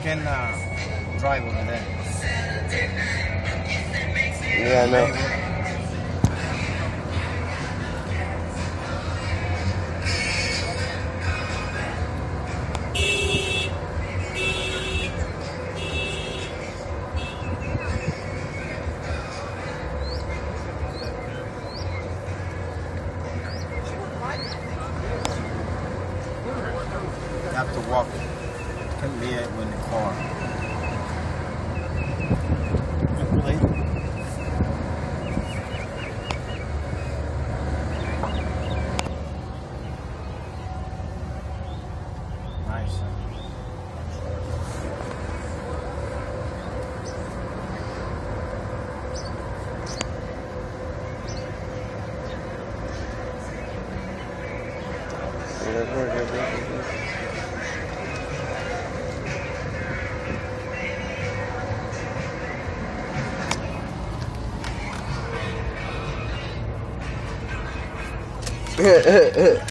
can drive over there. Yeah, I know. You have to walk. Can't be it in the car. Really? Nice. Yeah.